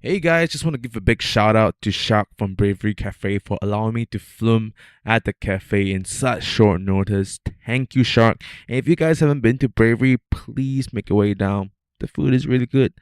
Hey guys, just want to give a big shout out to Shark from Bravery Cafe for allowing me to film at the cafe in such short notice. Thank you, Shark. And if you guys haven't been to Bravery, please make your way down. The food is really good.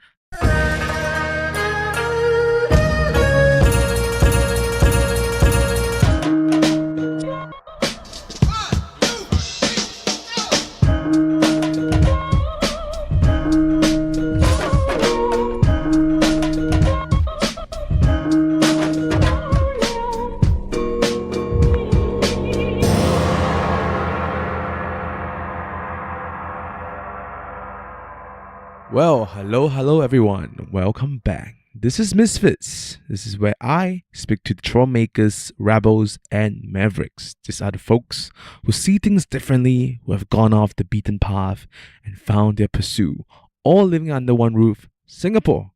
Well, hello everyone. Welcome back. This is Misfits. This is where I speak to the troublemakers, rebels, and mavericks. These are the folks who see things differently, who have gone off the beaten path and found their pursuit, all living under one roof, Singapore.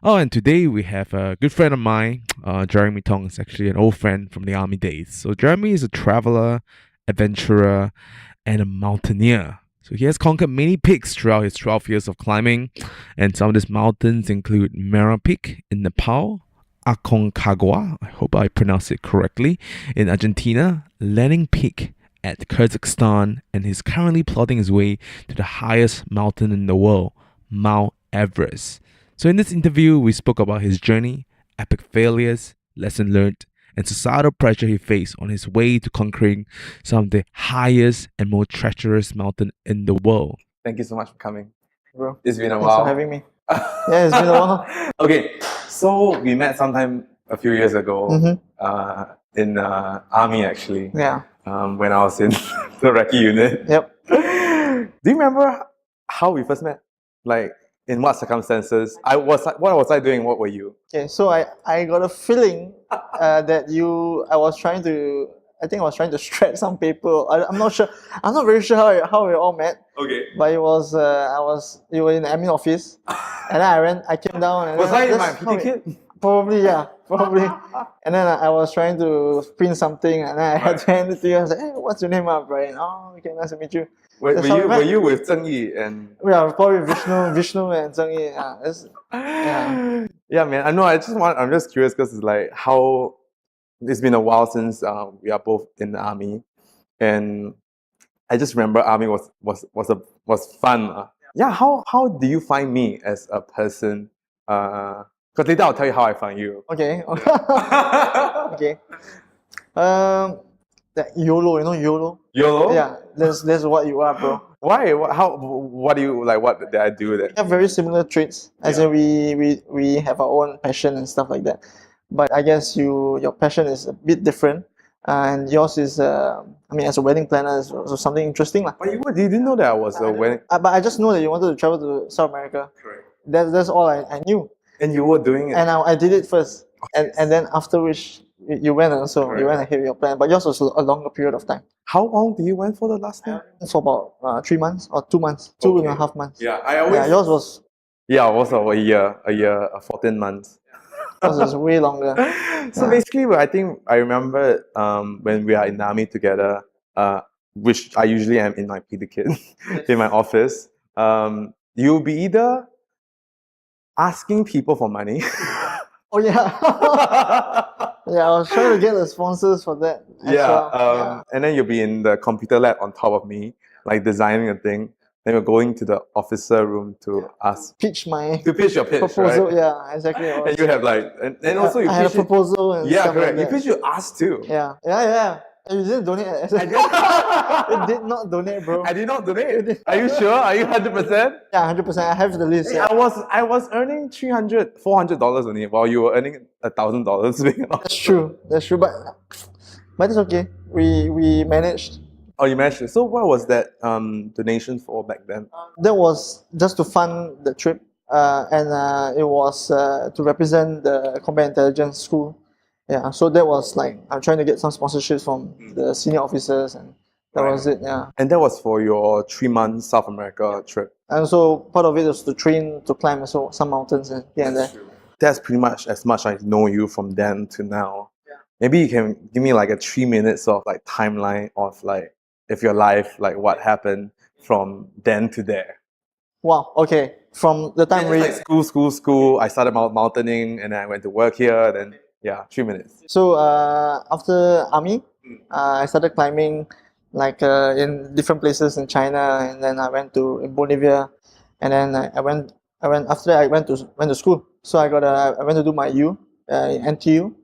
Oh, and today we have a good friend of mine, Jeremy Tong is actually an old friend from the army days. So Jeremy is a traveler, adventurer, and a mountaineer. So he has conquered many peaks throughout his 12 years of climbing, and some of these mountains include Mera Peak in Nepal, Aconcagua, I hope I pronounced it correctly, in Argentina, Lenin Peak at Kazakhstan, and he's currently plotting his way to the highest mountain in the world, Mount Everest. So in this interview, we spoke about his journey, epic failures, lesson learned, and societal pressure he faced on his way to conquering some of the highest and most treacherous mountain in the world. Thank you so much for coming. Bro. It's been a Thanks while. for having me. Yeah, it's been a while. Okay, so we met sometime a few years ago in army actually. Yeah. When I was in the recce unit. Yep. Do you remember how we first met? Like in what circumstances? What was I doing? What were you? Okay, so I got a feeling that I was trying to shred some paper. I'm not sure. I'm not very sure how we all met. Okay. But it was you were in the admin office, and then I came down and Was then I in that's my how PT kit? Probably, yeah, probably. And then I was trying to print something, and then I had to hand it to you. I was like, "Hey, what's your name, Brian? Oh, okay, nice to meet you." Were That's how we you met. with Zheng Yi and? Yeah, probably Vishnu and Zheng Yi. Yeah. Yeah, man. I know. I'm just curious because it's like how it's been a while since we are both in the army, and I just remember army was fun. Yeah. How do you find me as a person? Because later I'll tell you how I found you. Okay. Okay. That YOLO, you know YOLO? YOLO? Yeah, that's what you are, bro. Why? What do you like? What did I do that? We have very similar traits, as in we have our own passion and stuff like that. But I guess your passion is a bit different, and yours is as a wedding planner is also something interesting, lah. But you didn't know that I was a wedding. But I just know that you wanted to travel to South America. Correct. That's all I knew, And you were doing it. and I did it first, and then after which you went also you went ahead with your plan. But yours was a longer period of time. How long did you went for the last time? For about 3 months or 2 months, 2.5 months. Yeah, I always. Yeah, yours was Yeah, it was a year, 14 months. way longer. So Yeah. basically, I think I remember when we are in the army together, which I usually am in my PT kit in my office. You'll be either asking people for money. Oh yeah. Yeah, I was trying to get the sponsors for that. as well. And then you'll be in the computer lab on top of me, like designing a thing. Then we're going to the officer room to ask Pitch my to pitch your pitch, proposal. right? Yeah, exactly. And you have like, and also you I had a pitch it. proposal and Yeah, stuff correct. like You that. pitch you ask too. Yeah. And you didn't donate. I did. You did not donate, bro. I did not donate. Are you sure? Are you 100%? Yeah, 100%. I have the list. Yeah. I was earning $400 only, while you were earning $1,000. That's true. But it's okay. We managed. Oh, you managed it. So what was that donation for back then? That was just to fund the trip, and it was to represent the Combat Intelligence School. Yeah, so that was like I'm trying to get some sponsorships from the senior officers, and that was it. Yeah, And that was for your 3-month South America trip. and so part of it was to train to climb also some mountains and here and there. That's pretty much as much I know you from then to now. Maybe you can give me like a 3 minutes of like timeline of like if your life, like what happened from then to there. Wow. Okay. from the time we. Like school. I started mountaining, and then I went to work here. Then 3 minutes. So after army, I started climbing like in different places in China, and then I went to in Bolivia, and then I went after that I went to school. So I went to do my NTU,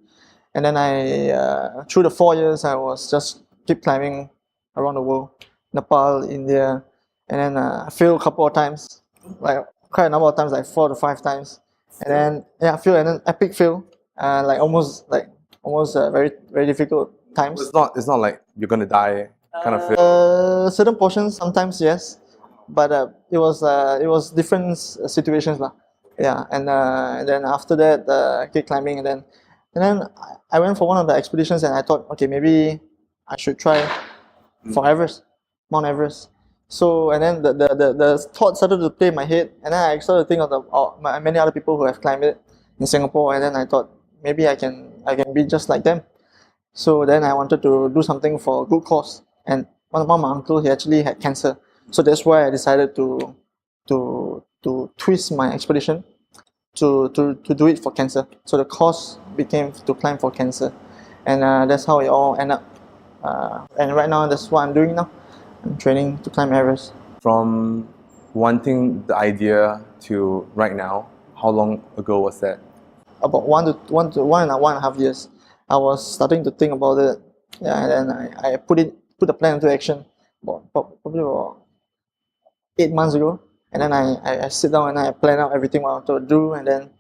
and then I through the 4 years I was just keep climbing around the world, Nepal, India, and then I failed a couple of times, like quite a number of times, like 4 to 5 times, and then and then epic fail, almost very very difficult times. It's not like you're gonna die kind of feel. Certain portions sometimes yes, but it was different situations lah. Yeah, and then after that I kept climbing, and then I went for one of the expeditions, and I thought, okay, maybe I should try for Everest, Mount Everest. So and then the thought started to play in my head, and then I started to think of many other people who have climbed it in Singapore, and then I thought maybe I can be just like them. So then I wanted to do something for a good cause, and one of my uncle, he actually had cancer, so that's why I decided to twist my expedition to do it for cancer. So the cause became to climb for cancer, and that's how it all ended up. And right now that's what I'm doing now. I'm training to climb Everest. From wanting the idea to right now, how long ago was that? About one and a half years. I was starting to think about it, and then I put the plan into action probably about 8 months ago. And then I sit down and I plan out everything what I want to do, and then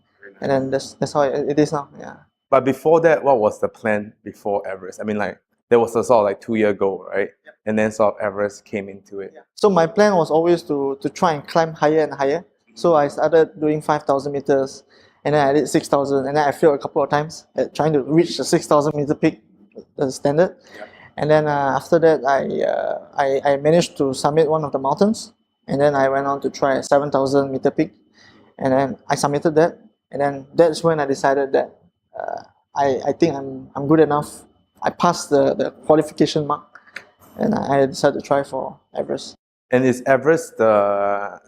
that's how it is now. Yeah. But before that, what was the plan before Everest? I mean, like there was a sort of like 2-year goal, right? Yep. And then sort of Everest came into it. So my plan was always to try and climb higher and higher. So I started doing 5,000 meters, and then I did 6,000, and then I failed a couple of times at trying to reach the 6,000 meter peak, the standard. Yep. And then after that, I managed to summit one of the mountains, and then I went on to try a 7,000 meter peak, and then I submitted that, and then that's when I decided that I think I'm good enough. I passed the qualification mark, and I decided to try for Everest. And is Everest the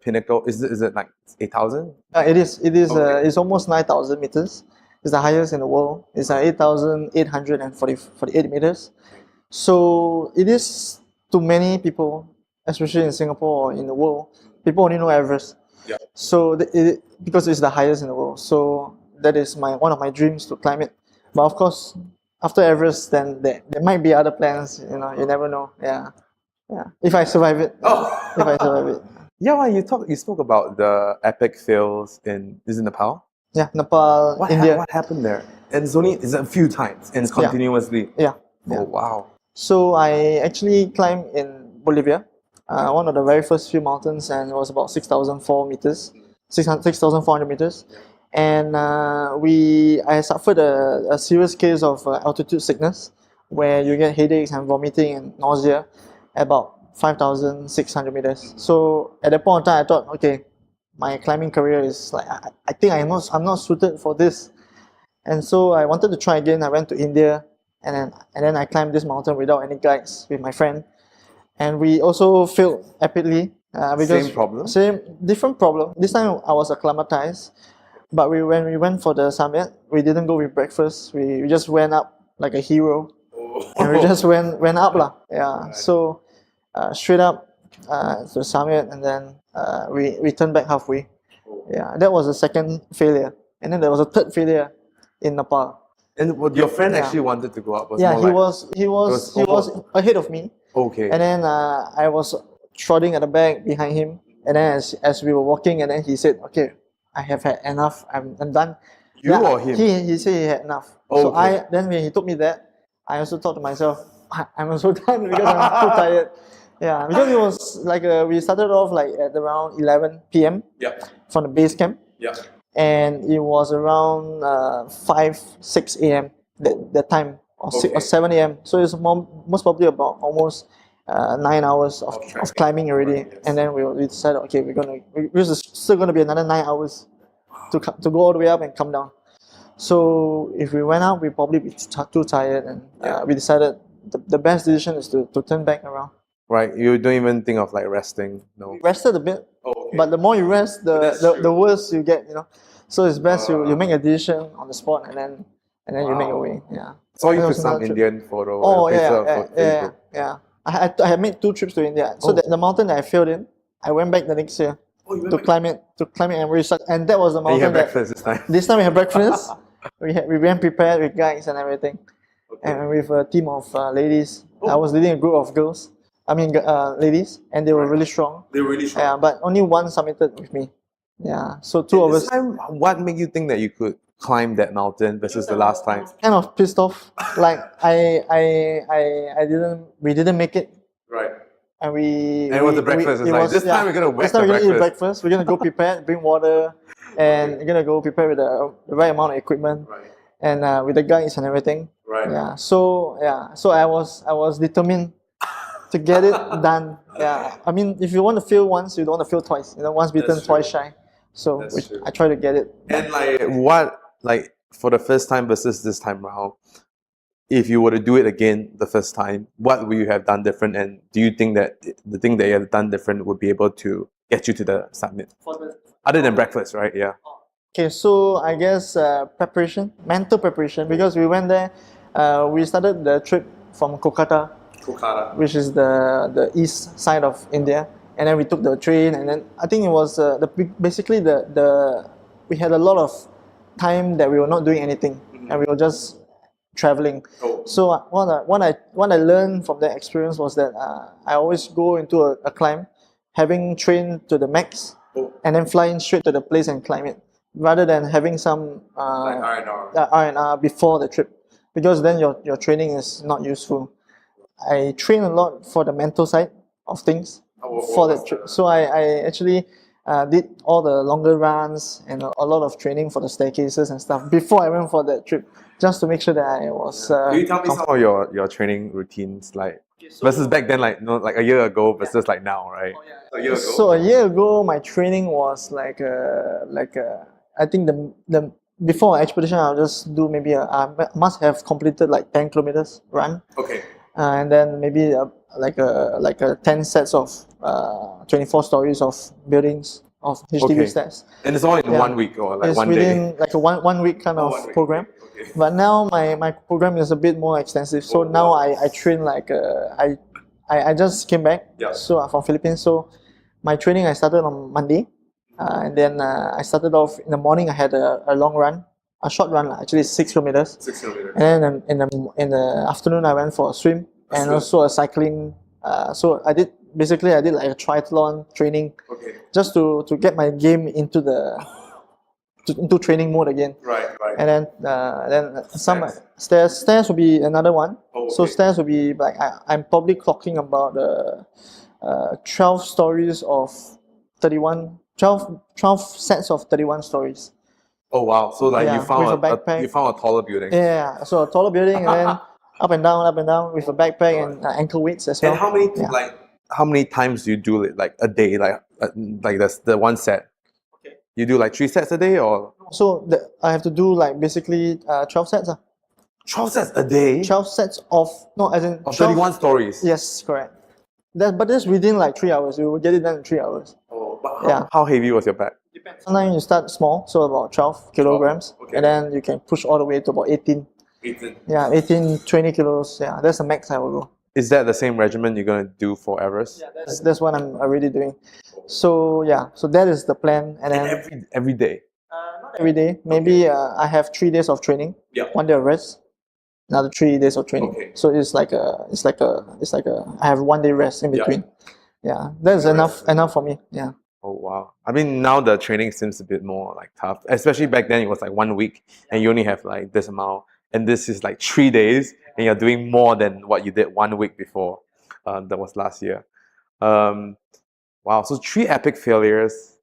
pinnacle? Is it like 8,000? It is. Okay. It's almost 9,000 meters. It's the highest in the world. It's 8,848 meters. So it is, to many people, especially in Singapore or in the world, people only know Everest. Yeah. So because it's the highest in the world. So that is one of my dreams to climb it. But of course, after Everest, then there might be other plans. You never know. Yeah. If I survive it. Oh. If I survive it. Yeah, well, you spoke about the epic fails in Nepal? Yeah, Nepal, India. What happened there? And it's a few times and it's continuously. Yeah. Oh wow. So I actually climbed in Bolivia, one of the very first few mountains, and it was about 6,400 meters. And I suffered a serious case of altitude sickness, where you get headaches and vomiting and nausea at about 5,600 meters. So at that point in time, I thought, okay, my climbing career is like, I think I'm not suited for this. And so I wanted to try again. I went to India, and then I climbed this mountain without any guides with my friend, and we also failed epically. Same problem? Different problem. This time I was acclimatized, but when we went for the summit, we didn't go with breakfast. We just went up like a hero, and we just went up lah. Yeah. So straight up to the summit, and then we turned back halfway. Yeah, that was the second failure, and then there was a third failure in Nepal. And what your friend actually wanted to go up? He was ahead of me. Okay. And then I was trotting at the back behind him, and then as we were walking, and then he said, "Okay, I have had enough. I'm done." Or him? He said he had enough. So then when he told me that, I also thought to myself, I'm also done because I'm too tired. Yeah, because it was like we started off like at around 11 p.m. from the base camp. And it was around 5-6 a.m. that time, or 7 a.m. So it's most probably about almost 9 hours of climbing already. And then we decided, okay, we're still gonna be another 9 hours to go all the way up and come down. So if we went up, we'd probably be too tired, and we decided the best decision is to turn back around. Right, you don't even think of like resting? No. Rested a bit. But the more you rest, That's the true. worse you get. So it's best you make a decision on the spot and then you make your way. Yeah. Saw you That took was some another trip. Indian photo. Oh picture yeah, of yeah, Facebook. yeah. I had made 2 trips to India. So the mountain that I failed in, I went back the next year to climb it and research. And that was the And you mountain had that breakfast this time. this time we had breakfast. we went prepared with guides and everything, and with a team of ladies. I was leading a group of girls. I mean, ladies, and they were really strong. They were really Yeah, but only one submitted with me. Yeah, so 2 of This us time, what made you think that you could climb that mountain versus the last time? kind of pissed off. Like we didn't make it, Right. and we. And it was the breakfast. It's it like, was- this yeah, time we're gonna whack This time the we're gonna eat breakfast. breakfast. We're gonna go prepared, bring water, and we're gonna go prepared with the right amount of equipment Right. and with the guides and everything. Right. So I was determined to get it done. Yeah, I mean, if you want to fail once, you don't want to fail twice. Once bitten, That's true. twice shy. So That's true. I try to get it. And like for the first time versus this time round, if you were to do it again the first time, what would you have done different? And do you think that the thing that you have done different would be able to get you to the summit? Other than breakfast, right? Yeah. Okay, so I guess preparation, mental preparation, because we went there. We started the trip from Kolkata, which is the east side of India, and then we took the train, and then I think it was basically the we had a lot of time that we were not doing anything, and we were just traveling. So what I learned from that experience was that I always go into a climb, having trained to the max, and then flying straight to the place and climb it, rather than having some R&R before the trip, because then your training is not useful. I train a lot for the mental side of things for that trip. So I actually did all the longer runs and a lot of training for the staircases and stuff before I went for that trip, just to make sure that I was. Can you tell me some of your training routines, like versus back then, like like a year ago versus like now, right? A year ago. So a year ago, my training was I think the before expedition, I'll just do maybe I must have completed like 10 kilometers run, Okay. and then maybe like a 10 sets of 24 stories of buildings of HDB Okay. stairs. And it's all in Yeah. 1 week or like It's one within day. like a one week kind of 1 week. program. Okay. But now my program is a bit more extensive. So now I train like I just came back. Yeah. So I'm from Philippines. So my training I started on Monday, and then I started off in the morning. I had a long run, a short run, actually 6 kilometers. 6 kilometers. And then in the afternoon I went for a swim and swim. also a cycling. So I did like a triathlon training Okay. just to get my game into into training mode again. Right. And then some stairs will be another one. Oh, So okay. stairs will be like I'm probably clocking about 12 stories of 12 sets of 31 stories. Oh wow! So like Yeah, you found with a backpack. you found a taller building. Yeah, so a taller building and then up and down with a backpack and ankle weights as well. And Yeah. how many times do you do it like a day, like that's the one set? Okay. You do like 3 sets a day or So I have to do like basically 12 sets. 12 sets a day 12 sets of, no, as in of 12 31 stories. Yes, correct. But that's within like 3 hours. You will get it done in 3 hours. Oh, but Yeah. how heavy was your bag? Sometimes you start small, so about 12 kilograms, okay. and then you can push all the way to about 18. 18. Yeah, 18, 20 kilos. Yeah, that's the max I will go. Is that the same regimen you're gonna do for Everest? That's what I'm already doing. So yeah, so that is the plan, and then Every day. not every day. Maybe I have 3 days of training. Yeah. 1 day of rest. Another 3 days of training. Okay. So it's like I have 1 day rest in Yeah. between. Yeah, that's enough for me. Yeah. Oh wow! I mean, now the training seems a bit more like tough. Especially back then, it was like 1 week, and you only have like this amount. And this is like 3 days, and you're doing more than what you did 1 week before. That was last year. Wow! So 3 epic failures.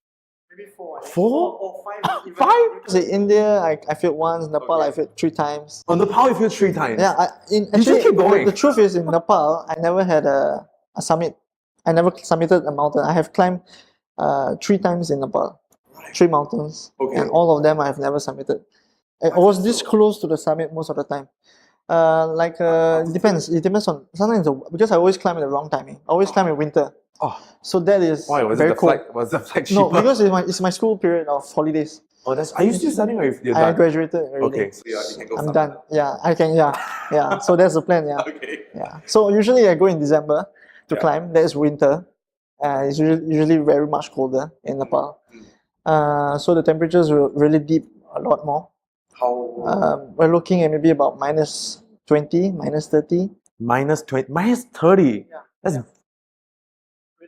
Maybe 4. 4? or 5. 5? So India, I failed once. Nepal, I failed 3 times. On Nepal, you feel 3 times. Yeah, just actually, keep going. The truth is, in Nepal, I never had a summit. I never submitted a mountain. I have climbed 3 times in Nepal, 3 mountains, Okay. and all of them I have never submitted. I was this close to the summit most of the time. It depends. It depends on sometimes because I always climb at the wrong timing. I always climb in winter. Oh, So that is why was it very the cold. flight? Was the flight No, cheaper? because it's my school period of holidays. Oh, that's. Are you still studying or you're I done? graduated already. Okay, so you can go I'm somewhere. done. Yeah, I can. Yeah, yeah. So that's the plan. Yeah, Okay. yeah. So usually I go in December to Yeah. climb. That is winter. It's usually very much colder in Nepal. So the temperatures will really dip a lot more. How? We're looking at maybe about minus 20, minus 30. Minus 20, minus 30. Yeah. That's.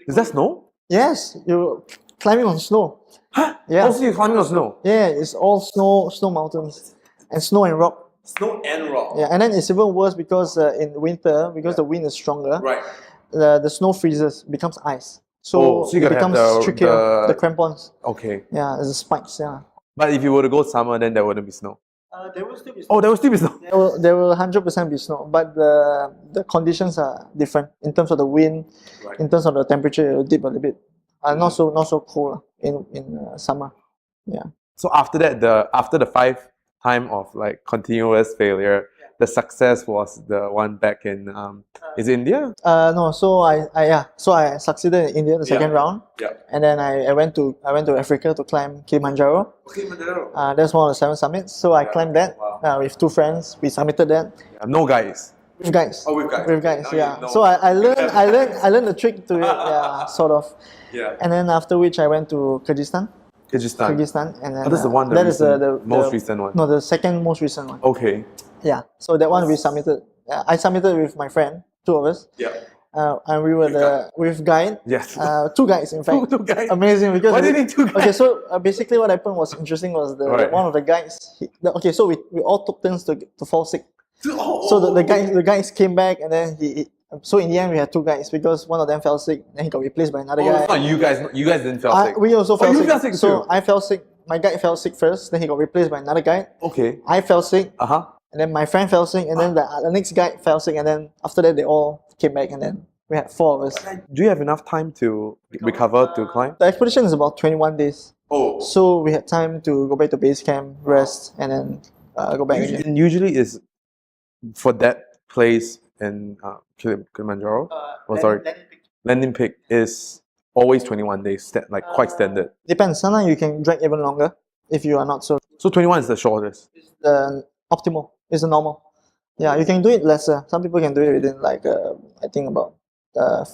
Is that snow? Yes, you're climbing on snow. Huh? Yeah. Also, you're climbing on snow. Yeah, it's all snow mountains, and snow and rock. Snow and rock. Yeah, and then it's even worse because in winter, because the wind is stronger, Right. the snow freezes, becomes ice. So, Oh, so you it gotta have becomes the- trickier. The crampons. Okay. Yeah, the spikes. Yeah. But if you were to go summer, then there wouldn't be snow. There will still be Oh, there will still be snow. There will 100% be snow, but the conditions are different in terms of the wind, Right. in terms of the temperature. It will dip a little bit. Not so cold in summer. Yeah. So after that, after the 5 time of like continuous failure, the success was the one back in is it India? No, so I succeeded in India the second round, Yeah. and then I went to Africa to climb Kilimanjaro. That's one of the 7 summits. So I climbed that Wow. with 2 friends. We submitted that No guys. with guys. Oh, with guys. With Okay, guys, now you yeah. know. So I learned the trick to it, yeah, sort of. Yeah. And then after which I went to Kyrgyzstan, Kyrgyzstan. and then Oh, that's the one. that is the most recent one. No, the second most recent one. Okay. Yeah. So that one we submitted. I submitted with my friend, 2 of us, Yeah. and we were with guide. Yes. 2 guys in fact. Two guys. Amazing because Why do you need 2 guys? okay, so basically what happened was interesting was Right. one of the guys. Okay, so we all took turns to fall sick. Oh, So the guys came back and then so in the end we had 2 guys because one of them fell sick, then he got replaced by another Oh, guy. it's not you guys. You guys didn't feel sick. We also fell you sick. fell sick So too? I fell sick. My guy fell sick first, then he got replaced by another guy. Okay. I fell sick, Uh-huh. and then my friend fell sick, and then the next guy fell sick, and then after that they all came back, and then we had 4 of us. Do you have enough time to recover to climb? The expedition is about 21 days, Oh. so we had time to go back to base camp, rest, and then go back again. And usually is for that place in Kilimanjaro. Oh, sorry. Landing Peak is always 21 days, like quite standard. Depends. Sometimes you can drag even longer if you are not so. So 21 is the shortest. The optimal is the normal. Yeah, you can do it lesser. Some people can do it within like I think about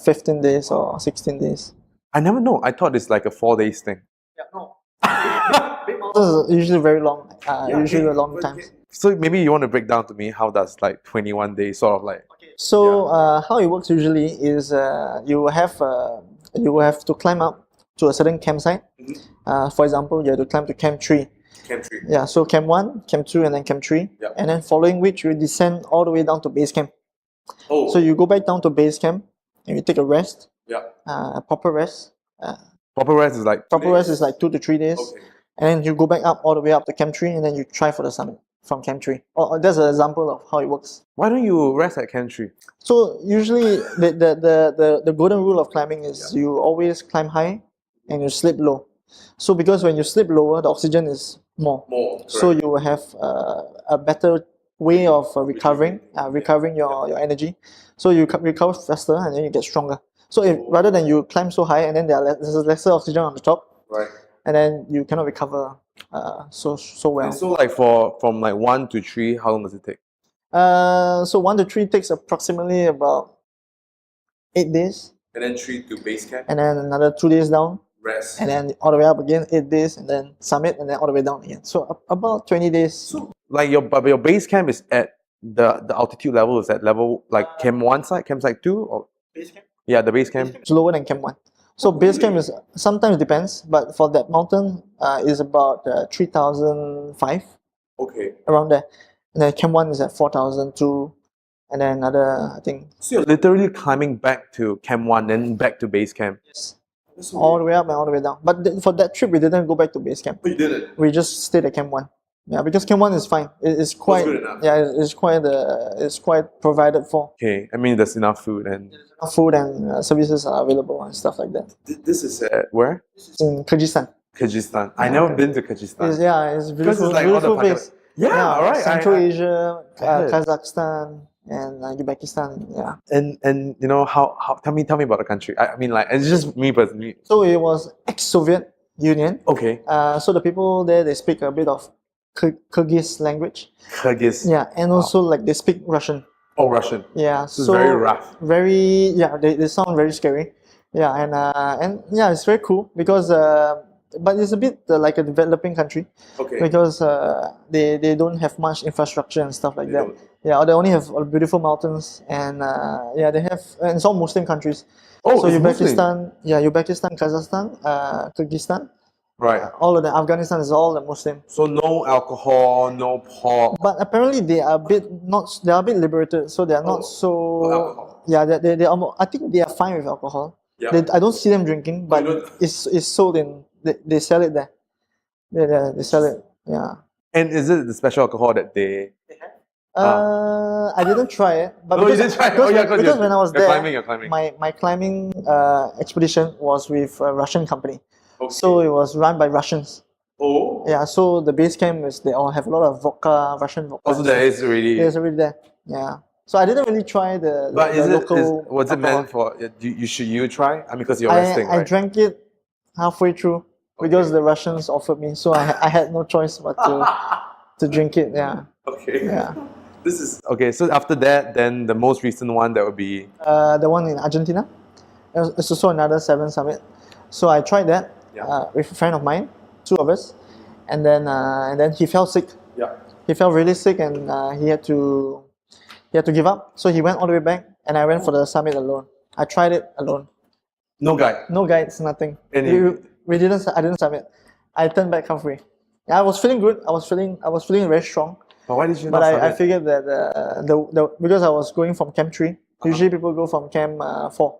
15 days or 16 days. I never know. I thought it's like a 4 days thing. Yeah, no. Big mountains are usually very long. Usually a long times. So maybe you want to break down to me how does like 21 days sort of like. So how it works usually is you will have to climb up to a certain campsite. For example, you have to climb to Camp 3. Camp 3. Yeah, so Camp 1, Camp 2, and then Camp 3. Yep. And then following which you descend all the way down to base camp. Oh. So you go back down to base camp and you take a rest, Yeah. a proper rest. Proper rest is like. 2 Proper days. rest is like 2 to 3 days. Okay. And then you go back up all the way up to Camp 3 and then you try for the summit from Camp 3. That's an example of how it works. Why don't you rest at Camp 3? So usually the golden rule of climbing is you always climb high and you sleep low. So because when you sleep lower, the oxygen is more. More. So you will have a better way of recovering your energy. So you recover faster and then you get stronger. So if rather than you climb so high and then there's lesser oxygen on the top, Right. and then you cannot recover so well. And so like from like 1 to 3, how long does it take? So 1 to 3 takes approximately about 8 days, And then 3 to base camp. and then another 2 days down, Rest. and then all the way up again 8 days, and then summit, and then all the way down again. So about 20 days. So like your base camp is at the altitude level is at level like camp 1 side, campsite 2 or Base camp? yeah, the base camp. It's lower than Camp 1. So base camp is sometimes depends, but for that mountain is about 3,005 Okay. around there, and then Camp 1 is at 4,002, and then another I think So you're literally climbing back to camp 1, then back to base camp. all the way up and all the way down. But for that trip we didn't go back to base camp. You did it. We just stayed at Camp 1. Yeah, because Camp 1 is fine. It's quite good enough. yeah, it's quite provided for. Okay, I mean there's enough food and Food and services are available and stuff like that. this is at where? It's in Kyrgyzstan. Kyrgyzstan. I never been to Kyrgyzstan. It's Because beautiful, it's like all the beautiful pocket- place. Yeah, alright. Central Asia, I heard. Kazakhstan. and Uzbekistan. Yeah. And you know how tell me about the country. I mean, like, it's just me personally. So it was ex-Soviet Union. Okay. So the people there, they speak a bit of Kyrgyz language. Kyrgyz. Yeah, and also like they speak Russian. Oh, Russian. Yeah, So it's very rough. Very, yeah, they sound very scary. Yeah, and yeah, it's very cool because but it's a bit like a developing country Okay. because they don't have much infrastructure and stuff like They that. don't. Yeah, they only have beautiful mountains and yeah, they have, and it's all Muslim countries. Oh, So it's Uzbekistan, yeah, Uzbekistan, Kazakhstan, Kyrgyzstan, Right. all of them. Afghanistan is all the Muslim. So no alcohol, no pork. But apparently they are a bit they are a bit liberated, so they are Oh, not so. no alcohol. Yeah, they are. I think they are fine with alcohol. Yeah. I don't see them drinking, but don't- it's sold in. They sell it there. They sell it. Yeah. And is it the special alcohol that they? I didn't try it, but Oh, you because, didn't try it? because, Oh, yeah, because when I was you're there, climbing, you're climbing. my climbing expedition was with a Russian company, Okay. so it was run by Russians. Oh. Yeah, so the base camp is they all have a lot of vodka, Russian vodka. Also, and there stuff. is already. It's already there. Yeah. So I didn't really try the But the is local. was it meant for? Should you try? I mean, because you're resting, I right? drank it halfway through because the Russians offered me, so I had no choice but to drink it. Yeah. Okay. Yeah. This is okay. So after that, then the most recent one that would be. The one in Argentina. It's also another 7 summit. So I tried that Yeah. with a friend of mine, 2 of us, and then he fell sick. Yeah. He felt really sick and he had to give up. So he went all the way back, and I went for the summit alone. I tried it alone. No guy. No guides, nothing. And We didn't. I didn't summit. I turned back halfway. Yeah, I was feeling good. I was feeling very strong. But why did you But not I summit? figured that because I was going from camp 3. Usually people go from camp 4.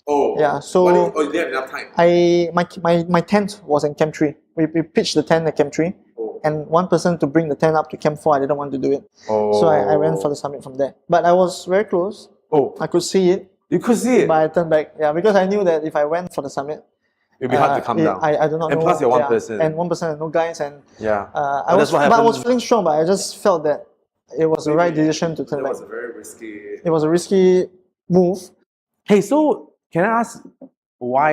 Oh. Yeah, so- Why didn't, you didn't have enough time. My tent was in camp 3. We pitched the tent at camp 3, Oh. and one person to bring the tent up to camp 4. I didn't want to do it, Oh. so I went for the summit from there. But I was very close. Oh. I could see it, You could see it. but I turned back. Yeah, because I knew that if I went for the summit, It'd be hard to come down. I do not And know. plus you're one person. and 1% and no guys, and Yeah. I But was that's what but I was happened- feeling strong, but I just felt that it was the right Maybe decision to turn That back. was a very risky. It was a risky move. Hey, so can I ask why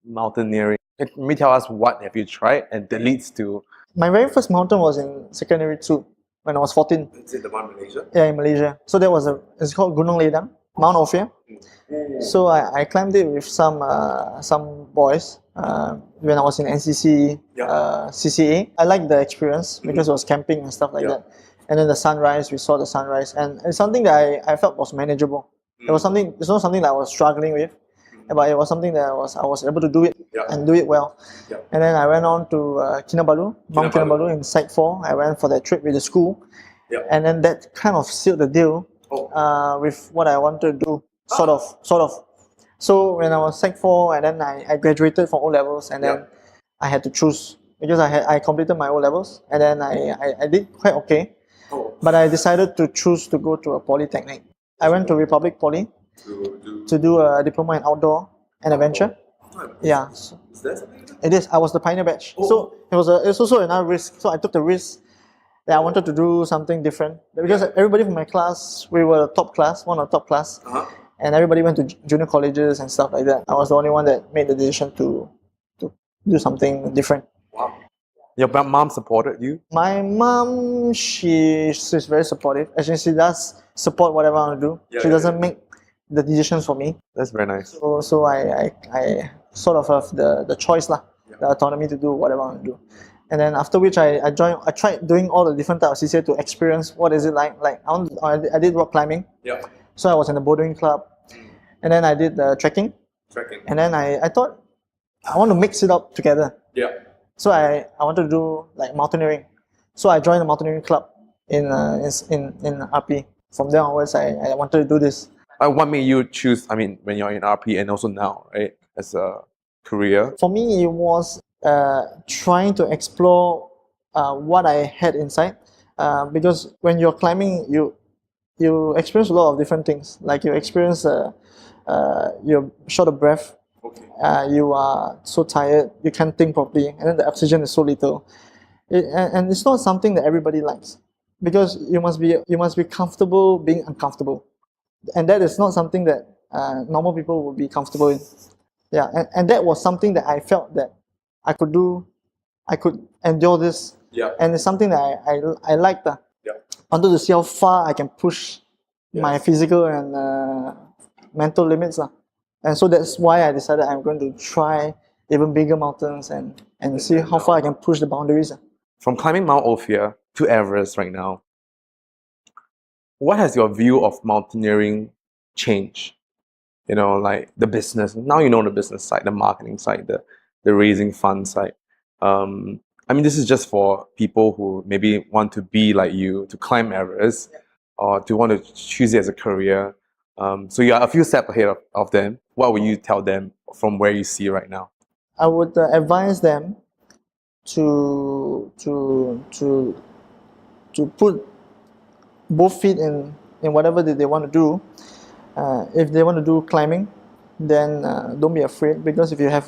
mountaineering? Let me tell us what have you tried and that leads to. My very first mountain was in secondary 2 when I was 14. Is it the one in Malaysia? Yeah, in Malaysia. So that was it's called Gunung Ledang, Mount Ophir. So I climbed it with some boys when I was in NCC, Yeah. CCA. I liked the experience because it was camping and stuff like Yeah. that. And then the sunrise, we saw the sunrise, and it's something that I felt was manageable. It was something. It's not something that I was struggling with, but it was something that I was able to do it Yeah. and do it well. Yeah. And then I went on to Kinabalu, Mount Kinabalu. Kinabalu in Site 4. I went for that trip with the school, Yeah. and then that kind of sealed the deal Oh. with what I wanted to do, sort of. So when I was Sec 4, and then I graduated from O levels, and then I had to choose because I completed my O levels, and then I did quite okay, Oh. but I decided to choose to go to a polytechnic. I went to Republic Poly to do a diploma in outdoor and adventure. Yeah, so Is that something? it is. I was the pioneer batch, Oh. so it was also another risk. So I took the risk that I wanted to do something different because everybody from my class, we were the top class, one of the top class, Uh-huh. and everybody went to junior colleges and stuff like that. I was the only one that made the decision to do something different. Wow. Your mom supported you? My mom, she's very supportive. Actually, she does support whatever I want to do. Yeah, She yeah, doesn't make the decisions for me. That's very nice. So I sort of have the choice lah, Yeah. the autonomy to do whatever I want to do. And then after which I tried doing all the different types of CCA to experience what is it like. Like I did rock climbing, Yeah. so I was in the bouldering club, and then I did the trekking, Trekking. and then I thought I want to mix it up together. Yeah. So I wanted to do like mountaineering. So I joined the mountaineering club in RP. From there onwards, I wanted to do this. What made you choose? I mean, when you're in RP and also now, right, as a career. For me, it was trying to explore what I had inside. Because when you're climbing, you experience a lot of different things. Like you experience you're short of breath. Okay. You are so tired, you can't think properly, and then the oxygen is so little. And it's not something that everybody likes. because you must be comfortable being uncomfortable, and that is not something that normal people would be comfortable in. Yeah, and that was something that I felt that I could do, I could endure this, Yeah. and it's something that I liked. Yeah. I wanted to see how far I can push my Yes. physical and mental limits. And so that's why I decided I'm going to try even bigger mountains and see how far I can push the boundaries. From climbing Mount Ophir to Everest right now, what has your view of mountaineering changed? You know, like the business. Now you know the business side, the marketing side, the raising fund side. I mean, this is just for people who maybe want to be like you, to climb Everest, or to want to choose it as a career. So you are a few steps ahead of them. What would you tell them from where you see right now? I would advise them to to to to put both feet in whatever that they want to do. If they want to do climbing, then don't be afraid, because if you have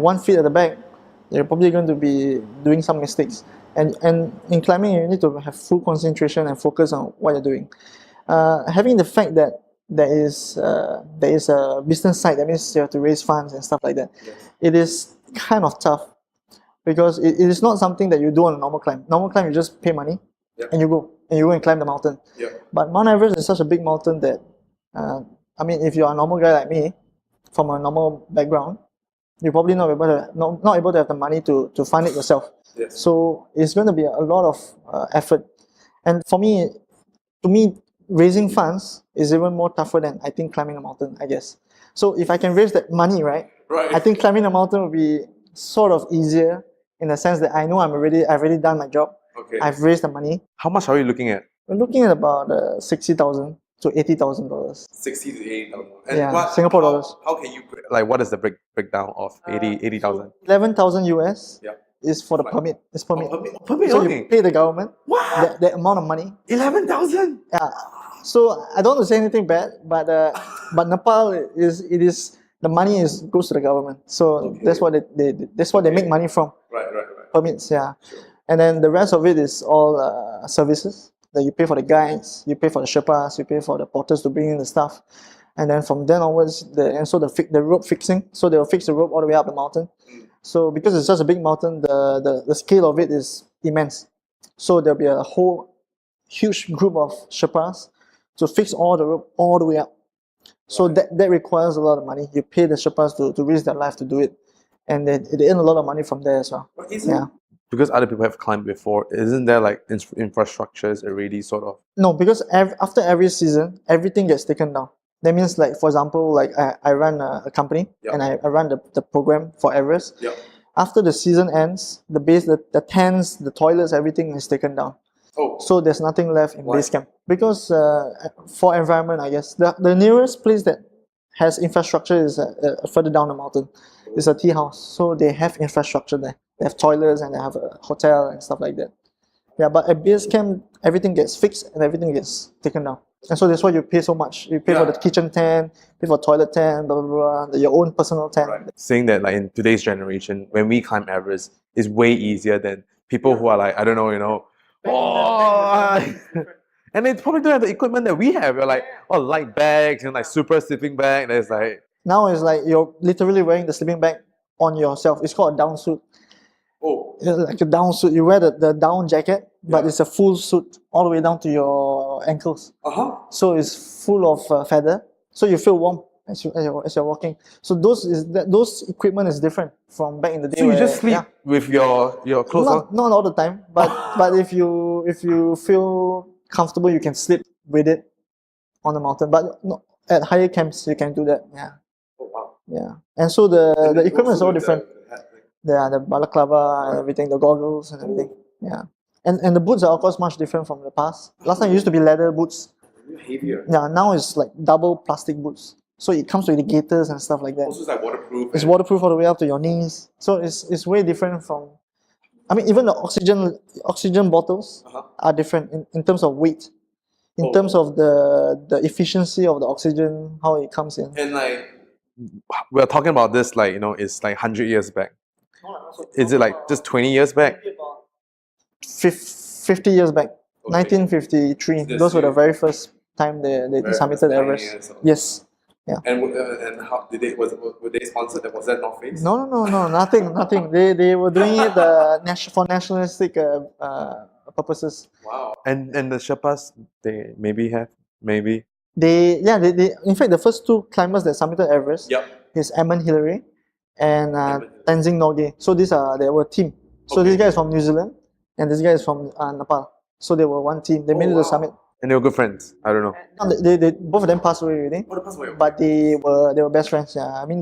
one foot at the back, you're probably going to be doing some mistakes. And in climbing, you need to have full concentration and focus on what you're doing. Having the fact that there is a business side, that means you have to raise funds and stuff like that. It is kind of tough, because it is not something that you do on a normal climb. Normal climb, you just pay money and you go and climb the mountain. But Mount Everest is such a big mountain that I mean, if you're a normal guy like me, from a normal background, you're probably not able to have the money to fund it yourself. So it's going to be a lot of effort. And to me, raising funds is even more tougher than, I think, climbing a mountain, I guess. So if I can raise that money, right, I think climbing a mountain will be sort of easier, in the sense that I know I've already done my job. I've raised the money. How much are we looking at? We're looking at about $60,000 to $80,000. 60 to 80,000. Yeah, Singapore dollars. How can you what is the breakdown of 80,000? 11,000 US Yeah. is for the permit. It's permit. Permit So only. you pay the government What? that amount of money. 11,000. Yeah. So I don't want to say anything bad, but Nepal is the money goes to the government. So that's what they make money from. Right. Permits, yeah. And then the rest of it is all services that you pay for the guides, you pay for the Sherpas, you pay for the porters to bring in the stuff. And then from then onwards, the rope fixing. So they'll fix the rope all the way up the mountain. So because it's such a big mountain, the scale of it is immense. So there'll be a whole huge group of Sherpas to fix all the rope all the way up. So that requires a lot of money. You pay the Sherpas to risk their life to do it. And they earn a lot of money from there as well. Yeah. Because other people have climbed before, isn't there like infrastructures already sort of? No, because after every season, everything gets taken down. That means, like, for example, like I run a company and I run the program for Everest. After the season ends, the base, the tents, the toilets, everything is taken down. So there's nothing left in base camp. Because for environment, I guess, the nearest place that has infrastructure is further down the mountain. It's a tea house. So they have infrastructure there. They have toilets and they have a hotel and stuff like that. Yeah, but at base camp, everything gets fixed and everything gets taken down. And so that's why you pay so much. You pay for the kitchen tent, pay for toilet tent, blah, blah, blah, your own personal tent. Saying that, like, in today's generation, when we climb Everest, it's way easier than people who are like, I don't know, and they probably don't have the equipment that we have. You're like, light bags and like super sleeping bag. There's like, now it's like you're literally wearing the sleeping bag on yourself. It's called a down suit. It's like a down suit. You wear the down jacket, but it's a full suit all the way down to your ankles. So it's full of feather. So you feel warm as you're walking. So those equipment is different from back in the day. so you just sleep with your clothes on? Not all the time, but if you feel comfortable, you can sleep with it on the mountain. But at higher camps, you can do that. Yeah. Yeah. And so the equipment is all different. The balaclava and everything, the goggles and everything. Yeah. And the boots are, of course, much different from the past. Last time it used to be leather boots. Heavier. Yeah, now it's like double plastic boots. So it comes with the gaiters and stuff like that. Also, it's like waterproof. It's waterproof all the way up to your knees. So it's way different from, I mean, even the oxygen bottles are different in terms of weight, in terms of the efficiency of the oxygen, how it comes in. And like, we're talking about this like, it's like 100 years back. Is it like just 20 years back? 50 years back. 1953. This Those were the year. very first time they Very submitted first Everest. pioneers of- Yes. And how did they were they sponsored? Was that North Face? No, nothing. They were doing it for nationalistic purposes. Wow. And the Sherpas they maybe. They in fact the first two climbers that submitted Everest Yep. is Edmund Hillary and Edmund Hillary. Tenzing Norgay. So they were a team. So Okay. this guy is from New Zealand and this guy is from Nepal. So they were one team. They made it to the summit. And they were good friends. I don't know. No, they both of them passed away already. Oh, the passed away. But they were best friends. Yeah, I mean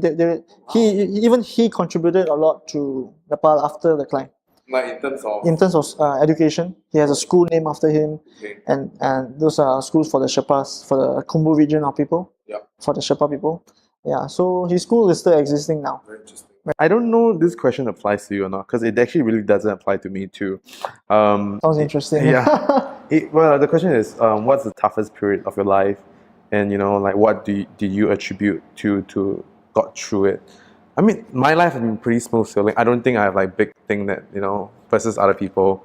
he contributed a lot to Nepal after the climb. Like in terms of Education, he has a school named after him, okay. and those are schools for the Sherpas, for the Khumbu region of people, Yep. for the Sherpa people. Yeah, so his school is still existing now. Very interesting. I don't know if this question applies to you or not because it actually really doesn't apply to me too. Sounds interesting. Yeah. Well, the question is, what's the toughest period of your life, and like what do you attribute to got through it? I mean, my life has been pretty smooth sailing. I don't think I have like big thing that versus other people.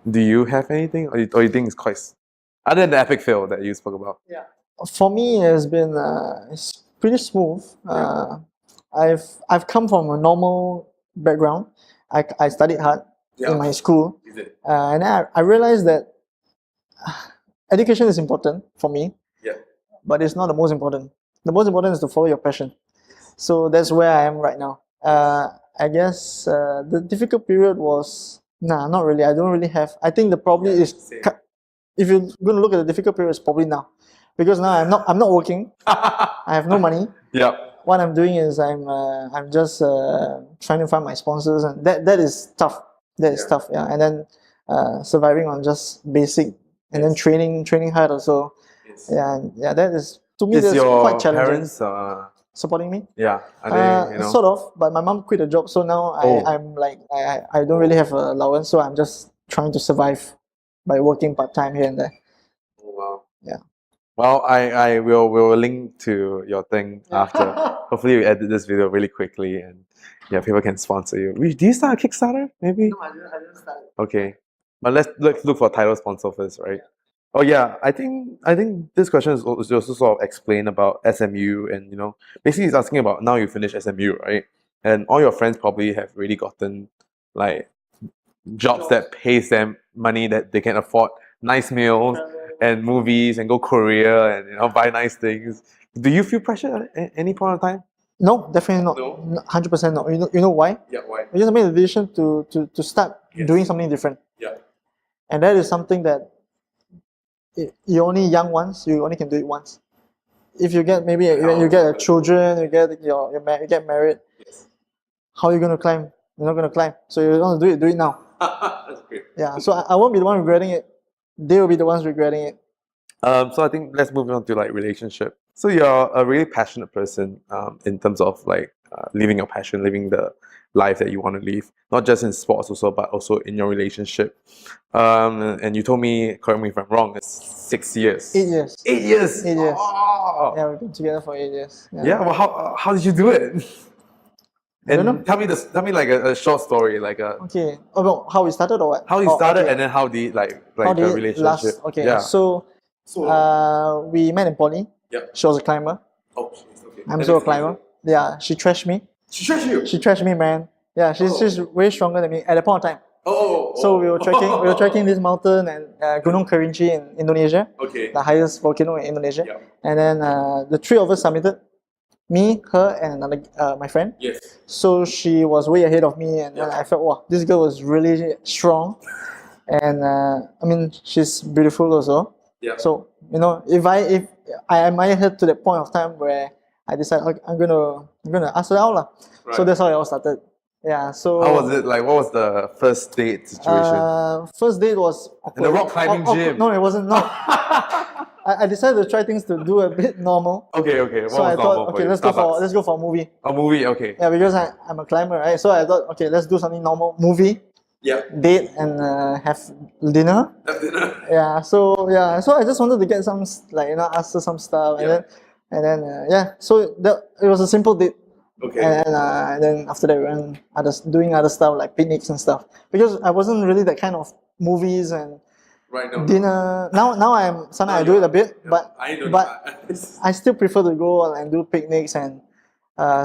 Do you have anything, or you think it's quite other than the epic fail that you spoke about? Yeah. For me, it's been it's pretty smooth. I've come from a normal background. I studied hard in my school, Is it? and I realized that education is important for me, Yeah. but it's not the most important. The most important is to follow your passion. So that's where I am right now. I guess the difficult period was not really. I don't really have. I think the probably is Same. if you're going to look at the difficult period, it's probably now, because now I'm not working. I have no money. Yeah. What I'm doing is I'm just trying to find my sponsors, and that is tough. That is Yeah. tough. Yeah, and then surviving on just basic, and then training hard also. Yes. Yeah. That is, to me, Is that's your quite challenging. parents? Supporting me. Yeah. Are they? Sort of, but my mom quit a job, so now Oh. I'm like I don't really have a allowance, so I'm just trying to survive by working part time here and there. Oh, wow. Yeah. Well, I will link to your thing after. Hopefully, we edit this video really quickly, and people can sponsor you. Do you start a Kickstarter? Maybe. I didn't start. Okay, but let's look for a title sponsor first, right? Oh yeah, I think this question is also sort of explain about SMU, and basically it's asking about now you finish SMU, right? And all your friends probably have really gotten like jobs that pays them money that they can afford nice meals and movies and go Korea and buy nice things. Do you feel pressure at any point of time? No, definitely not. No? 100% no. You know why? Yeah, why? I just made the decision to start Yes. doing something different, Yeah. and that is something that you're only young once. You only can do it once. If you get when you get a children, you get you get married. Yes. How are you going to climb? You're not going to climb. So you're going to do it now. That's great. Yeah. So I won't be the one regretting it. They will be the ones regretting it. So I think let's move on to like relationship. So you're a really passionate person in terms of like living your passion, living the life that you want to live, not just in sports also, but also in your relationship. And you told me, correct me if I'm wrong, it's 6 years. 8 years. 8 years. 8 years. Oh. Yeah, we've been together for 8 years. Yeah. Well, how did you do it? I don't And know. tell me like a short story, like Okay. About how we started or what? how you Oh, started, okay. and then how the How the did it relationship. last? Okay. Yeah. So we met in poly. Yeah. She was a climber. Oh, jeez, okay. I'm still a climber. Yeah. She trashed me. She trashed you. She trashed me, man. Yeah. She's way stronger than me at that point of time. Oh. So we were trekking this mountain and Gunung Kerinci in Indonesia, Okay. the highest volcano in Indonesia. Yeah. And then the three of us submitted, me, her, and another my friend. Yes. So she was way ahead of me, and then I felt, wow, this girl was really strong, and I mean, she's beautiful also. Yeah. So if I admire her to the point of time where I decided, okay, I'm gonna ask her out lah. So Right. that's how it all started. Yeah. So How was it like? What was the first date situation? First date was In the awkward. rock climbing gym. No, it wasn't. No. I decided to try things to do a bit normal. Okay. What So was I normal thought, for okay, you? let's Starbucks. go for a movie. A movie. Okay. Yeah, because I'm a climber, right? So I thought, okay, let's do something normal. Movie, Yeah. date, and have dinner. Have dinner. Yeah. So I just wanted to get some ask her some stuff, Yeah. and then So it was a simple date. Okay. And then after that we went doing other stuff like picnics and stuff, because I wasn't really that kind of movies and Right now. dinner. Now I'm sometimes I do it a bit, but I still prefer to go and do picnics and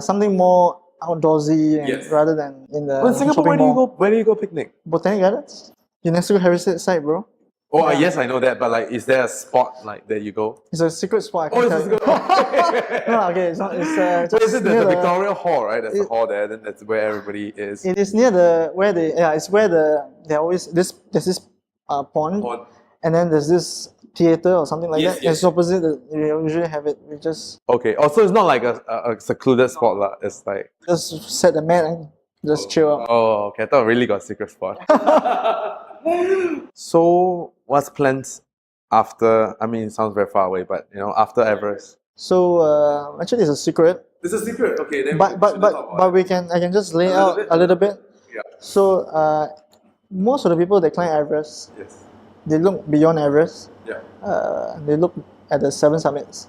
something more outdoorsy and Yes. rather than in the Well, in Singapore, shopping mall. where do you go picnic? Botanic Gardens, UNESCO Heritage Site, bro. Oh, Yeah. yes, I know that, but like, is there a spot like that you go? It's a secret spot. I Oh, can it's a tell you. secret. No, okay, it's not. It's So just is it near the Victoria Hall, right? There's a it- hall there, then that's where everybody is. It is near the where the it's where they always there's this pond, Hall. and then there's this theater or something like Yes, that. yes. It's opposite. We usually have it. We just Okay. Oh, so it's not like a secluded spot, lah. It's like. set the mat and just chill out. Oh, okay. I thought I really got a secret spot. So, what's plans after? I mean, it sounds very far away, but after Everest. So actually, it's a secret, It's a secret. Okay, then. but I can just lay A little out bit? a little bit. Yeah. So most of the people that climb Everest, Yes. they look beyond Everest. Yeah. They look at the 7 summits.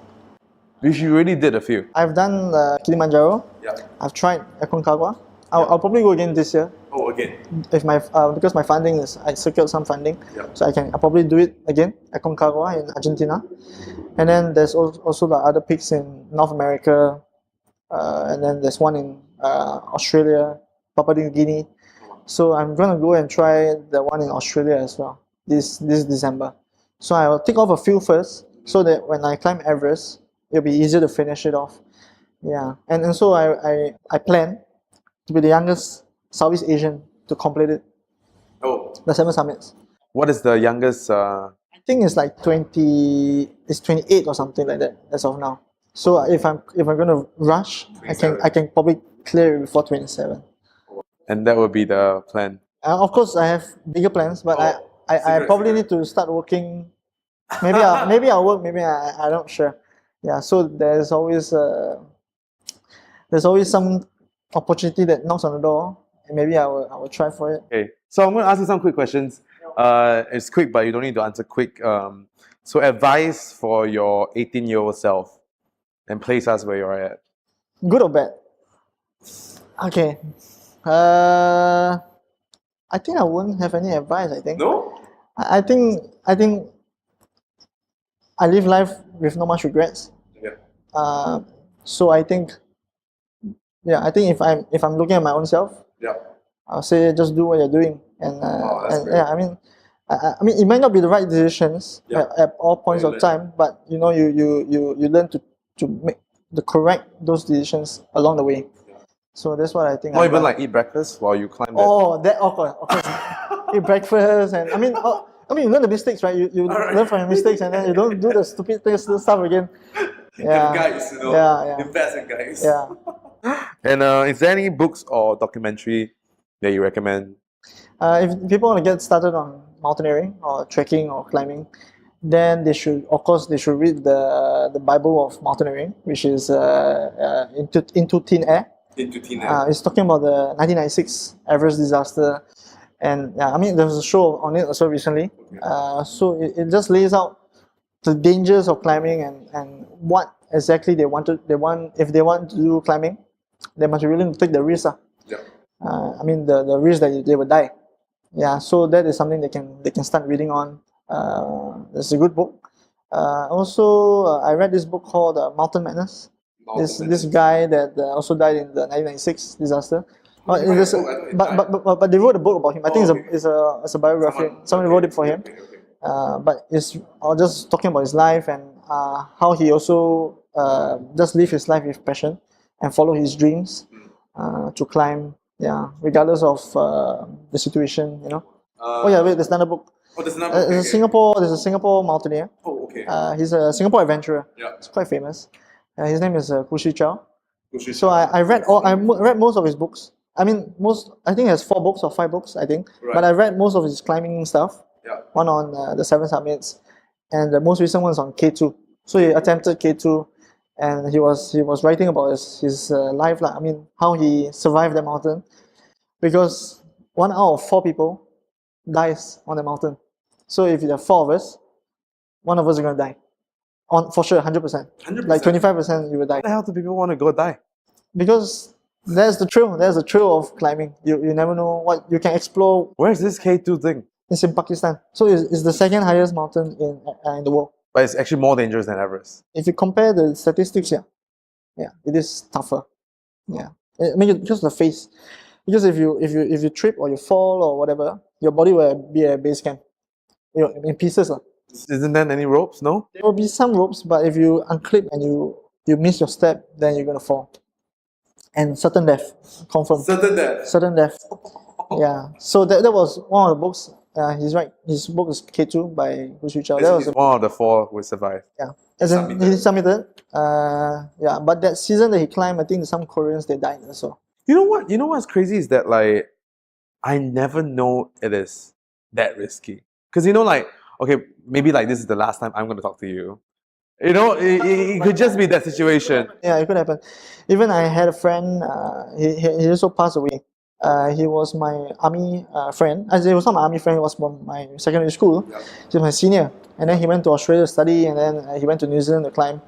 You already did a few. I've done Kilimanjaro. Yeah. I've tried Aconcagua. I'll probably go again this year Oh, again. if my because my funding is I secured some funding, Yeah. so I'll probably do it again. Aconcagua in Argentina, and then there's also the other peaks in North America, and then there's one in Australia, Papua New Guinea. So I'm gonna go and try the one in Australia as well this December. So I'll take off a few first, so that when I climb Everest, it'll be easier to finish it off. Yeah, and so I plan to be the youngest Southeast Asian to complete it, Oh. the 7 summits. What is the youngest? I think it's like 28 or something like that as of now. So if I'm gonna rush, I can probably clear it before 27. And that would be the plan. Of course, I have bigger plans, but I secret, probably secret. need to start working. Maybe I'll work. Maybe I'm not sure. Yeah. So there's always some opportunity that knocks on the door, and maybe I will try for it. Okay, so I'm going to ask you some quick questions. It's quick, but you don't need to answer quick. So advice for your 18-year-old self, and place us where you're at. Good or bad? Okay. I think I wouldn't have any advice. I think. No. I think I live life with not much regrets. Yeah. So I think, yeah, I think if I'm looking at my own self, Yeah. I'll say just do what you're doing, and that's and great. yeah, I mean it might not be the right decisions Yeah. at all points You of learn. time, but you learn to make the correct those decisions along the way. So that's what I think. Not I've even done. like eat breakfast while you climb that. Oh, that of course. Eat breakfast, and I mean, you learn the mistakes, right? You Alright. learn from your mistakes, and then you don't do the stupid stuff again. Yeah. Guys, Yeah. invest in guys. Yeah. And is there any books or documentary that you recommend? If people want to get started on mountaineering or trekking or climbing, then they should read the Bible of mountaineering, which is Into Thin Air. Into Thin It's talking about the 1996 Everest disaster, and yeah, I mean there was a show on it also recently. So it just lays out the dangers of climbing and what exactly if they want to do climbing, they must be willing to take the risk. Yeah. I mean the risk that they will die. Yeah, so that is something they can start reading on. It's a good book. Also, I read this book called Mountain Madness. This guy that also died in the 1996 disaster. But they wrote a book about him. I think it's a biography. Someone wrote it for him. But it's just talking about his life and how he also just live his life with passion and follow his dreams to climb. Yeah, regardless of the situation, Oh yeah, wait, there's another book. There's There's a Singapore mountaineer. Oh, okay. He's a Singapore adventurer. Yeah. He's quite famous. His name is Kushi Chow. So I read most of his books. I think he has 4 books or 5 books, I think. Right. But I read most of his climbing stuff. Yeah. One on the 7 summits, and the most recent one's on K2. So he attempted K2, and he was writing about his life, like how he survived the mountain, because 1 out of 4 people dies on the mountain. So if there are 4 of us, 1 of us is gonna die, for sure, 100%. 100%. Like 25% you will die, Why the hell do people want to go die? because there's the thrill. There's the thrill of climbing. You never know what you can explore. Where's this K2 thing? It's in Pakistan. So it's the second highest mountain in the world. But it's actually more dangerous than Everest. If you compare the statistics, yeah, it is tougher. Yeah, I mean because of the face. Because if you trip or you fall or whatever, your body will be a base camp. In pieces. Isn't there any ropes? No? There will be some ropes, but if you unclip and you miss your step, then you're gonna fall. And certain death, confirm. Certain death. Certain death. Yeah. So that was one of the books. He's right. His book is K2 by Hu Shuqiao. That was He's one of the 4 who survived. as in he submitted. Yeah, but that season that he climbed, I think some Koreans they died also. You know what? You know what's crazy is that like I never know it is that risky. Because like, okay, maybe like this is the last time I'm gonna talk to you. It could just be that situation. Yeah, it could happen. Even I had a friend. He also passed away. He was my army friend. He was not my army friend. He was from my secondary school. Yeah. He was my senior. And then he went to Australia to study, and then he went to New Zealand to climb.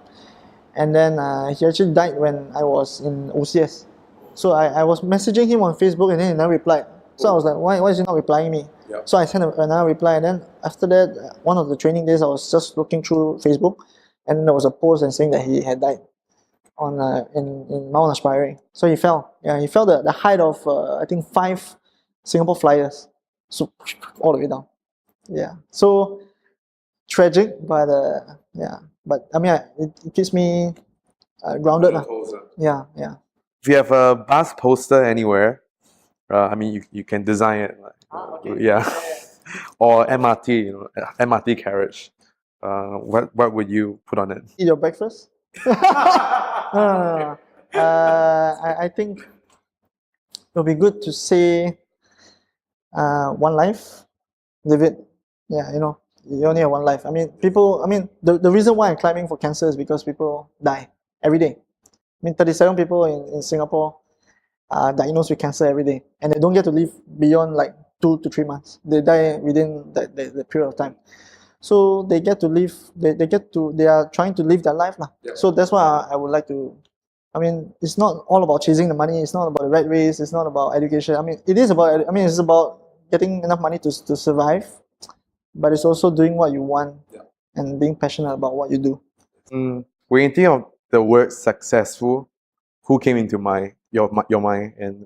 And then he actually died when I was in OCS. So I was messaging him on Facebook, and then he never replied. So I was like, why is he not replying me? Yeah. So I sent another reply, and then after that, one of the training days, I was just looking through Facebook, and there was a post and saying that he had died on in Mount Aspiring. So he fell. Yeah, he fell the height of I think 5 Singapore Flyers, so all the way down. Yeah, so tragic, but yeah, but I mean it keeps me grounded lah. Yeah. If you have a bus poster anywhere, I mean you can design it. Okay. Yeah. Or MRT, MRT carriage. What would you put on it? Eat your breakfast? No. I think it'll be good to say one life, live it. Yeah, you only have one life. I mean, the reason why I'm climbing for cancer is because people die every day. I mean, 37 people in Singapore are diagnosed with cancer every day, and they don't get to live beyond like 2 to 3 months. They die within the period of time. So they get to live. They are trying to live their life lah. Yeah. So that's why I would like to. I mean, it's not all about chasing the money. It's not about the rat race. It's not about education. I mean, it is about. I mean, it's about getting enough money to survive, but it's also doing what you want and being passionate about what you do. When you think of the word successful, who came into your mind, and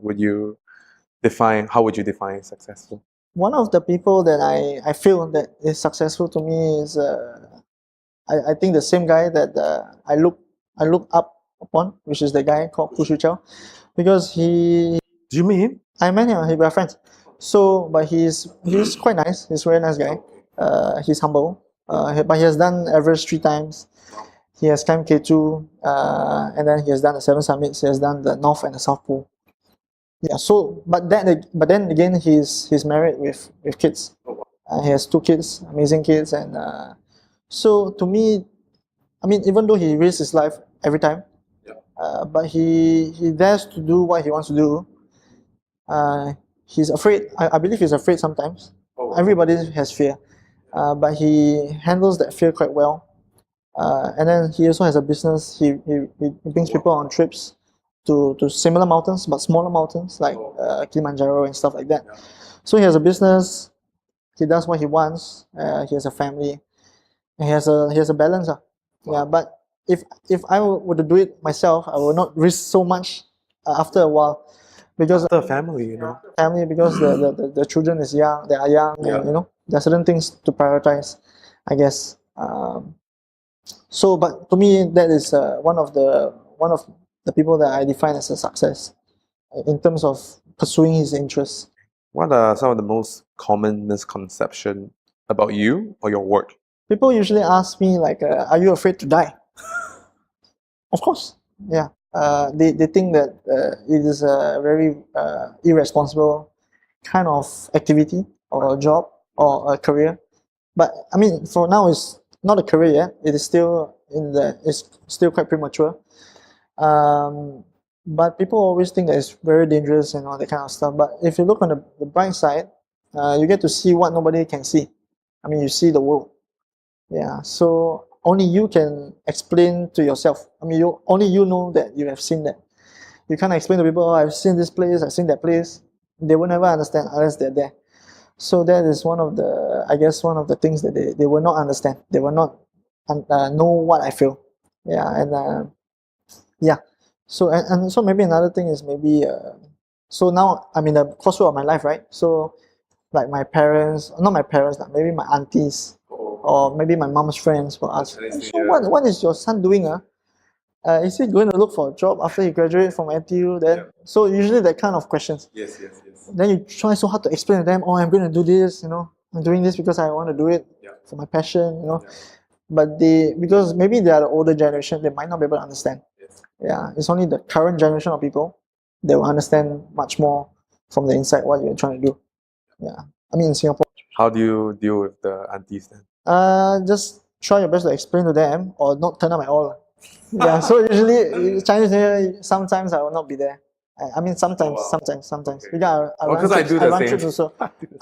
how would you define successful? One of the people that I feel that is successful to me is I think the same guy that I look up upon, which is the guy called Hu Shuqiao, because Did you meet him? I met him. We were friends. So, but he's quite nice. He's a very nice guy. He's humble. But he has done Everest 3 times. He has climbed K2, and then he has done the 7 summits. He has done the North and the South Pole. Yeah. So, but then again, he's married with kids. He has 2 kids, amazing kids, and so to me, I mean, even though he risks his life every time, but he dares to do what he wants to do. He's afraid. I believe he's afraid sometimes. Everybody has fear, but he handles that fear quite well. And then he also has a business. He brings people on trips to similar mountains, but smaller mountains like Kilimanjaro and stuff like that. So he has a business. He does what he wants. He has a family. And he has a balance. Yeah, but if I were to do it myself, I will not risk so much after a while, because The family, because the children is young. They are young, and there are certain things to prioritize, I guess. So, but to me, that is one of the people that I define as a success in terms of pursuing his interests. What are some of the most common misconceptions about you or your work? People usually ask me like, "Are you afraid to die?" Of course, yeah. They think that it is a very irresponsible kind of activity or a job or a career. But I mean, for now, it's not a career yet. It is still it's still quite premature. But people always think that it's very dangerous and all that kind of stuff. But if you look on the bright side, you get to see what nobody can see. I mean, you see the world. Yeah. So only you can explain to yourself. I mean, only you know that you have seen that. You can't explain to people, "Oh, I've seen this place, I've seen that place." They will never understand unless they're there. So that is one of the, I guess, one of the things that they will not understand. They will not know what I feel. Yeah, and yeah. So and so maybe another thing is maybe so now I'm in the crossroad of my life, right? So like my parents, not my parents, like maybe my aunties or maybe my mom's friends will ask, so what is your son doing? Is he going to look for a job after he graduates from NTU? Then so usually that kind of questions. Yes. Then you try so hard to explain to them, oh, I'm going to do this, I'm doing this because I want to do it for my passion, But because maybe they are the older generation, they might not be able to understand. Yeah, it's only the current generation of people that will understand much more from the inside what you're trying to do. Yeah, I mean in Singapore. How do you deal with the aunties then? Just try your best to explain to them or not turn up at all. Yeah, so usually Chinese New Year, sometimes I will not be there. I mean sometimes. Okay. Because I Because run I do trips, the run same. trips also.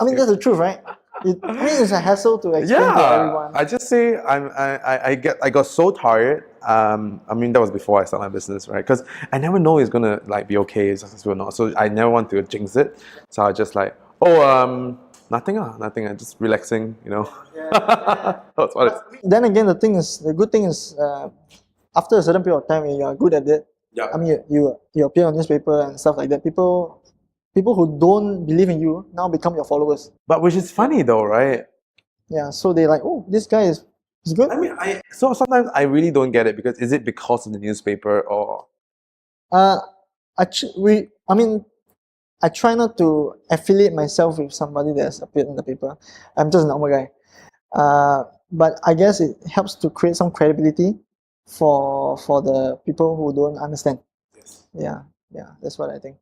I mean that's the truth, right? I mean it's a hassle to explain to everyone. I just say I got so tired. I mean that was before I started my business, right? Because I never know it's gonna like be okay, successful or not. So I never want to jinx it. So I just like, nothing. I'm just relaxing, That's what it's. Then again, the good thing is, after a certain period of time, when you are good at it, Yeah. I mean, you appear on newspaper and stuff like that. People who don't believe in you now become your followers. But which is funny though, right? Yeah, so they like, oh, this guy is good. I mean, so sometimes I really don't get it because is it because of the newspaper or? I try not to affiliate myself with somebody that's appeared in the paper. I'm just a normal guy. But I guess it helps to create some credibility for the people who don't understand. Yes. Yeah, that's what I think.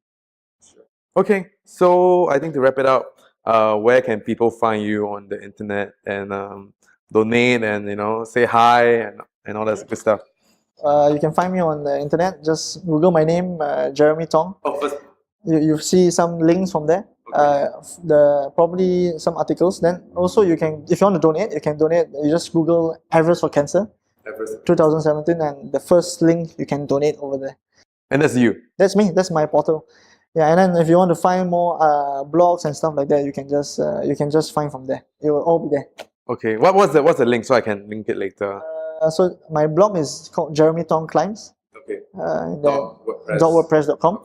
Okay, so I think to wrap it up, where can people find you on the internet and donate and say hi and all that good stuff? You can find me on the internet. Just Google my name, Jeremy Tong. Oh, first. You see some links from there. The probably some articles. Then also you can, if you want to donate, you can donate. You just Google Everest for Cancer 2017, and the first link you can donate over there. And that's you. That's me. That's my portal. Yeah, and then if you want to find more blogs and stuff like that, you can just find from there. It will all be there. Okay, what's the link so I can link it later? So my blog is called Jeremy Tong Climbs. Okay. .wordpress.com.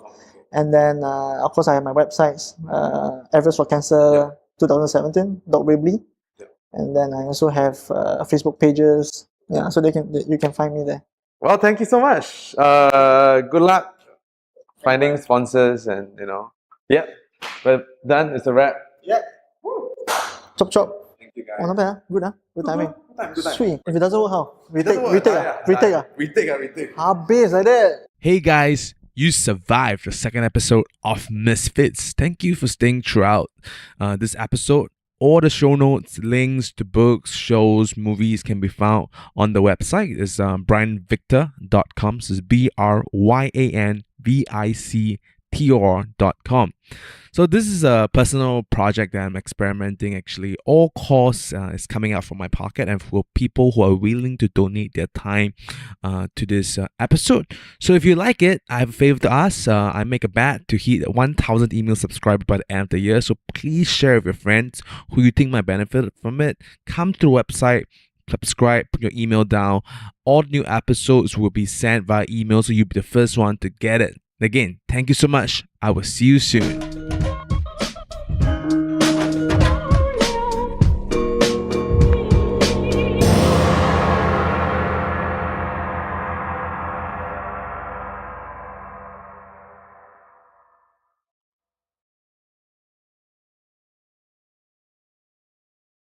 And then of course I have my websites, Everest for Cancer 2017.weebly. And then I also have Facebook pages. Yeah, so you can find me there. Well, thank you so much. Good luck finding sponsors and yeah. But done. It's a wrap. Yeah. Chop. Thank you guys. Oh, not bad. Good, good timing. Good time. Sweet. If it doesn't work, how? Retake. Retake. Habis like that. Hey guys, you survived the second episode of Misfits. Thank you for staying throughout this episode. All the show notes, links to books, shows, movies can be found on the website. It's bryanvictor.com. So it's BRYANVICTOR.com. So this is a personal project that I'm experimenting. Actually, all costs is coming out from my pocket and for people who are willing to donate their time to this episode. So if you like it, I have a favor to ask. I make a bet to hit 1,000 email subscribers by the end of the year. So please share with your friends who you think might benefit from it. Come to the website, subscribe, put your email down. All new episodes will be sent via email, so you'll be the first one to get it. Again, thank you so much. I will see you soon.